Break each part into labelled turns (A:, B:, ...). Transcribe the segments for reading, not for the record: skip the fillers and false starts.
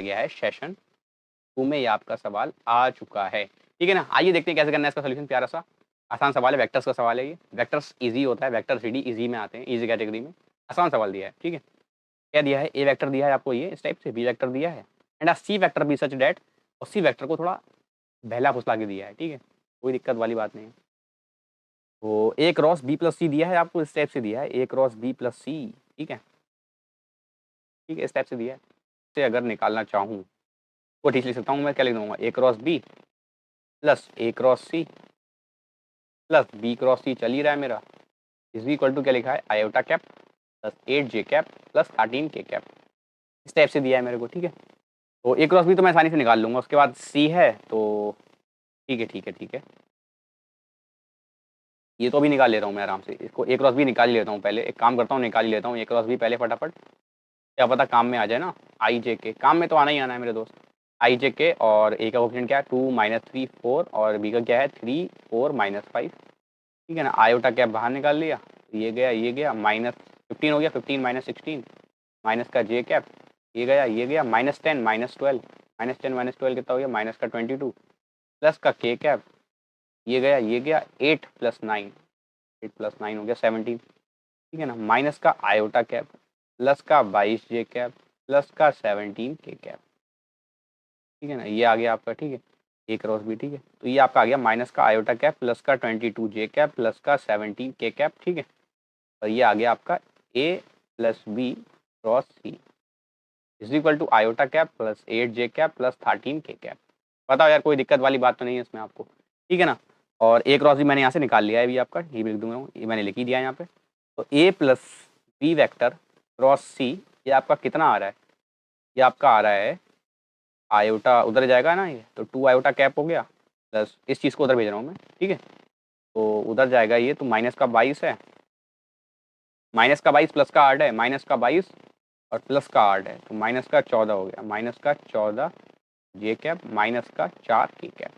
A: दिया गया है सेशन 2 में, ये आपका सवाल आ चुका है। ठीक है ना, आइए देखते हैं कैसे करना है इसका सोल्यूशन। प्यारा सा आसान सवाल है, वेक्टर्स का सवाल है ये। वेक्टर्स इजी होता है, वेक्टर 3D इजी में आते हैं, इजी कैटेगरी में। आसान सवाल दिया है। ठीक है, क्या दिया है, ए वेक्टर दिया है आपको ये इस टाइप से, बी वेक्टर दिया है एंड सी वेक्टर भी सच डैट, और सी वेक्टर को थोड़ा बहला फुसला के दिया है। ठीक है, कोई दिक्कत वाली बात नहीं है। तो ए क्रॉस बी प्लस सी दिया है आपको, इस टाइप से दिया है, ए क्रॉस बी प्लस सी। ठीक है, ठीक है, इस टाइप से दिया है। से अगर निकालना चाहूँ वो ठीक लिख सकता हूँ मैं, क्या लिख दूंगा, A cross B plus A cross C plus B cross C चल ही रहा है मेरा, इज भी इक्वल टू क्या लिखा है, iota cap plus 8 J cap plus 13 K cap. इस टाइप से दिया है मेरे को। ठीक है, तो ए क्रॉस बी तो मैं आसानी से निकाल लूँगा, उसके बाद सी है तो ठीक है, ठीक है, ठीक है, ये तो अभी निकाल ले रहा हूँ मैं आराम से, इसको ए क्रॉस बी निकाल ही लेता हूँ पहले। एक काम करता हूँ, निकाल ही लेता हूँ ए क्रॉस बी पहले फटाफट, क्या पता काम में आ जाए ना। आई जे के काम में तो आना ही आना है मेरे दोस्त। आई जे के, और ए का कोफिशिएंट क्या है 2 -3 4, और बी का क्या है 3 4 -5। ठीक है ना, आयोटा कैप बाहर निकाल लिया, ये गया ये गया, -15 हो गया, 15 -16 माइनस का जे कैप, ये गया ये गया, -10 -12, -10 -12 कितना हो गया, माइनस का 22 प्लस का के कैप, ये गया ये गया, 8 + 9, 8 + 9 हो गया 17। ठीक है ना, माइनस का आयोटा कैप प्लस का 22 जे कैप प्लस का 17 के कैप। ठीक है ना, ये आ गया आपका। ठीक है, ए क्रॉस बी। ठीक है, तो ये आपका आ गया माइनस का आयोटा कैप प्लस का 22 जे कैप प्लस का 17 के कैप। ठीक है, और ये आ गया आपका A plus B cross C is equal to iota cap plus 8 J cap plus 13 K cap. बताओ यार, कोई दिक्कत वाली बात तो नहीं है इसमें आपको। ठीक है ना, और ए क्रॉस भी मैंने यहाँ से निकाल लिया है अभी आपका, ये भी लिख दूंगा, ये मैंने लिख ही दिया है यहाँ पे। तो ए प्लस बी वैक्टर क्रॉस सी, ये आपका कितना आ रहा है, ये आपका आ रहा है आयोटा, उधर जाएगा ना ये, तो 2 आयोटा कैप हो गया, प्लस इस चीज़ को उधर भेज रहा हूँ मैं। ठीक है, तो उधर जाएगा ये, तो माइनस का 22 है, माइनस का 22 प्लस का 8 है, माइनस का 22 और प्लस का 8 है, तो माइनस का 14 हो गया, माइनस का 14 जे कैप माइनस का 4 के कैप।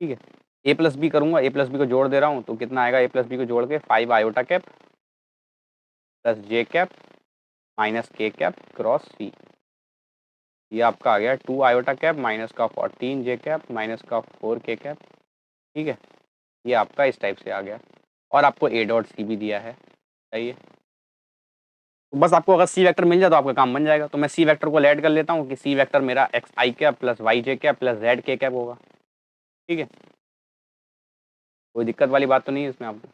A: ठीक है, ए प्लस बी करूँगा, ए प्लस बी को जोड़ दे रहा हूँ, तो कितना आएगा, ए प्लस बी को जोड़ के 5 आयोटा कैप प्लस जे कैप माइनस के कैप क्रॉस सी, ये आपका आ गया 2 आयोटा कैप माइनस का 14 जे कैप माइनस का 4 के कैप। ठीक है, ये आपका इस टाइप से आ गया, और आपको ए डॉट सी भी दिया है। सही है, तो बस आपको अगर सी वेक्टर मिल जाए तो आपका काम बन जाएगा। तो मैं सी वेक्टर को ऐड कर लेता हूँ कि सी वेक्टर मेरा एक्स आई कैप प्लस वाई जे कैप प्लस जेड के कैप होगा। ठीक है, कोई दिक्कत वाली बात तो नहीं है इसमें आपको।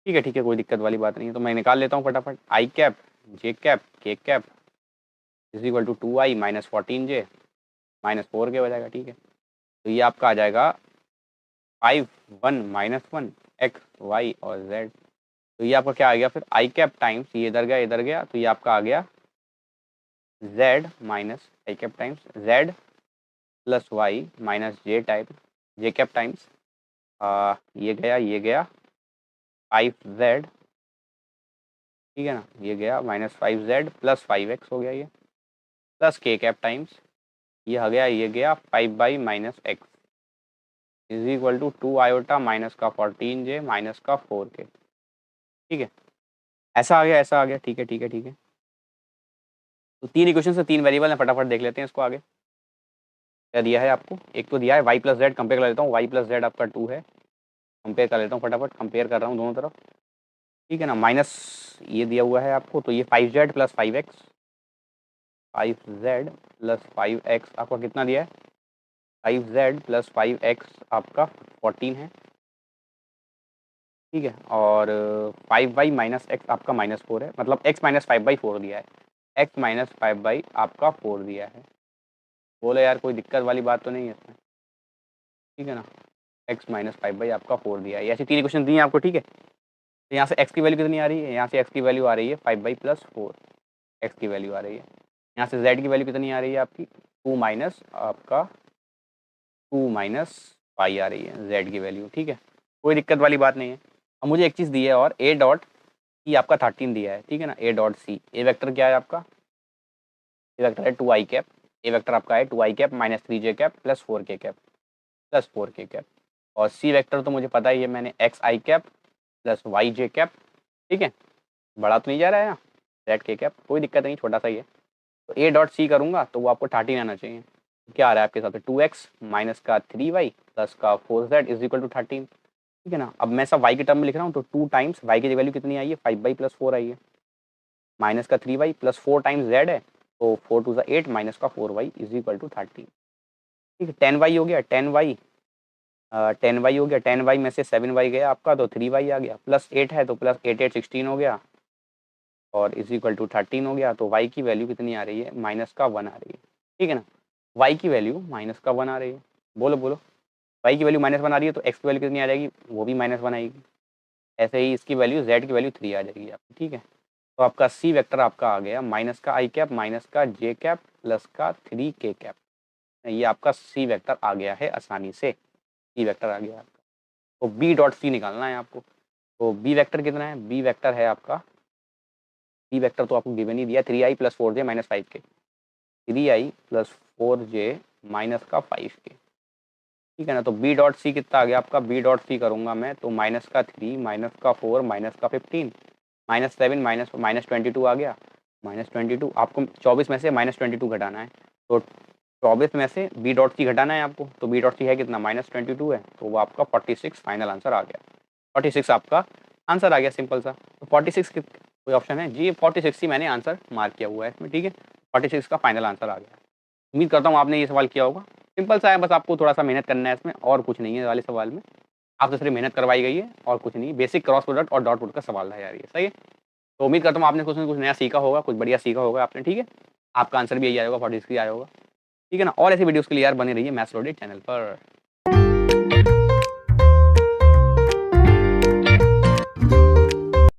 A: ठीक है, ठीक है, कोई दिक्कत वाली बात नहीं है, तो मैं निकाल लेता हूँ फटाफट। I cap j cap k cap is equal to 2i minus 14j minus 4 k हो जाएगा। ठीक है, तो ये आपका आ जाएगा 5 1 -1 एक्स वाई और जेड। तो ये आपका क्या आ गया फिर, आई कैप टाइम्स, ये इधर गया, तो ये आपका आ गया Z minus I cap times Z plus Y minus J type J cap times ये गया 5z। ठीक है ना, ये गया -5z प्लस 5x हो गया ये, प्लस के कैप टाइम्स ये आ गया ये गया 5 minus x is equal to 2 iota minus का 14j माइनस का 4k। ठीक है, ऐसा आ गया, ऐसा आ गया। ठीक है, ठीक है, ठीक है, तो 3 इक्वेशन से 3 वेरिएबल है, फटाफट देख लेते हैं इसको आगे क्या दिया है आपको। एक तो दिया है y प्लस जेड, कंपेयर कर लेता हूँ, y प्लस जेड आपका 2 है, कंपेयर कर लेता हूँ फटाफट, कंपेयर कर रहा हूँ दोनों तरफ। ठीक है ना, माइनस ये दिया हुआ है आपको, तो ये 5z plus 5x 5z plus 5x आपका कितना दिया है, 5z प्लस 5x आपका 14 है। ठीक है, और 5y माइनस एक्स आपका -4 है, मतलब x माइनस 5/4 दिया है, x माइनस 5 आपका 4 दिया है। बोले यार, कोई दिक्कत वाली बात तो नहीं है इसमें। ठीक है ना, x माइनस 5 आपका 4 दिया है, ऐसी 3 इक्वेशन दी हैं आपको। ठीक है, तो यहाँ से x की वैल्यू कितनी आ रही है, यहाँ से x की वैल्यू आ रही है 5 प्लस 4, x की वैल्यू आ रही है। यहाँ से z की वैल्यू कितनी आ रही है आपकी 2 माइनस आपका 2 माइनस पाई आ रही है z की वैल्यू। ठीक है, कोई दिक्कत वाली बात नहीं है। अब मुझे एक चीज़ दी है, और a डॉट सी आपका 13 दिया है। ठीक है ना, a dot c, a vector क्या है आपका, ए वेक्टर है 2 आई कैप, ए वेक्टर आपका है 2 आई कैप माइनस 3 जे कैप प्लस 4 के कैप प्लस 4 के कैप, और सी वेक्टर तो मुझे पता ही है, मैंने एक्स आई कैप प्लस वाई जे कैप। ठीक है, बड़ा तो नहीं जा रहा है ना जेड के कैप, कोई दिक्कत नहीं, छोटा सा ही है। तो ए डॉट सी करूँगा तो वो आपको 13 आना चाहिए। क्या आ रहा है आपके साथ 2x माइनस का 3y प्लस का 4z इज इक्वल टू 13। ठीक है ना। अब मैं सब y के टर्म में लिख रहा हूँ तो 2 टाइम्स y की वैल्यू कितनी आई है 5y प्लस 4 आई है, माइनस का 3y प्लस 4 टाइम्स z है तो 4 टू ज़ा 8 माइनस का 4y इज इक्वल टू 13। ठीक है 10y हो गया 10y 10y हो गया 10y में से 7y गया आपका तो 3y आ गया, प्लस 8 है तो प्लस 8 8 16 हो गया और इज इक्वल टू 13 हो गया। तो y की वैल्यू कितनी आ रही है माइनस का 1 आ रही है। ठीक है ना। y की वैल्यू माइनस का 1 आ रही है। बोलो बोलो y की वैल्यू माइनस 1 आ रही है तो x की वैल्यू कितनी आ जाएगी वो भी माइनस 1 आएगी। ऐसे ही इसकी वैल्यू z की वैल्यू 3 आ जाएगी आपकी। ठीक है तो आपका सी वेक्टर आपका आ गया माइनस का आई कैप माइनस का जे कैप प्लस का 3k कैप। ये आपका सी वेक्टर आ गया है आसानी से, सी वेक्टर आ गया आपका। तो बी डॉट सी निकालना है आपको। तो बी वेक्टर कितना है, बी वेक्टर है आपका, बी वेक्टर तो आपको गिवन ही दिया 3i plus 4j minus 5k, 3i plus 4j minus का 5k। ठीक है ना। तो बी डॉट सी कितना आ गया आपका, बी डॉट सी करूँगा मैं तो माइनस का 3 माइनस का 4 माइनस का 15 माइनस 7 माइनस माइनस 22 आ गया, माइनस 22 आपको 24 में से माइनस 22 घटाना है। तो 24 में से बी डॉट सी घटाना है आपको, तो बी डॉट सी है कितना माइनस 22 है तो वो आपका 46 फाइनल आंसर आ गया। 46 आपका आंसर आ गया सिंपल सा। तो 46 कोई ऑप्शन है जी, 46 ही मैंने आंसर मार्क किया हुआ है इसमें। ठीक है 46 का फाइनल आंसर आ गया। उम्मीद करता हूँ आपने ये सवाल किया होगा। सिंपल सा है, बस आपको थोड़ा सा मेहनत करना है इसमें और कुछ नहीं है वाले सवाल में। आपसे सिर्फ मेहनत करवाई गई है और कुछ नहीं। बेसिक क्रॉस प्रोडक्ट और डॉट प्रोडक्ट का सवाल है यार ये, सही है। तो उम्मीद करता हूँ आपने कुछ ना कुछ नया सीखा होगा, कुछ बढ़िया सीखा होगा आपने। ठीक है आपका आंसर भी यही आया होगा 46 ही आया होगा। ठीक है ना। और ऐसी वीडियोज़ के लिए यार बने रहिए मैथ्स लोडेड चैनल पर।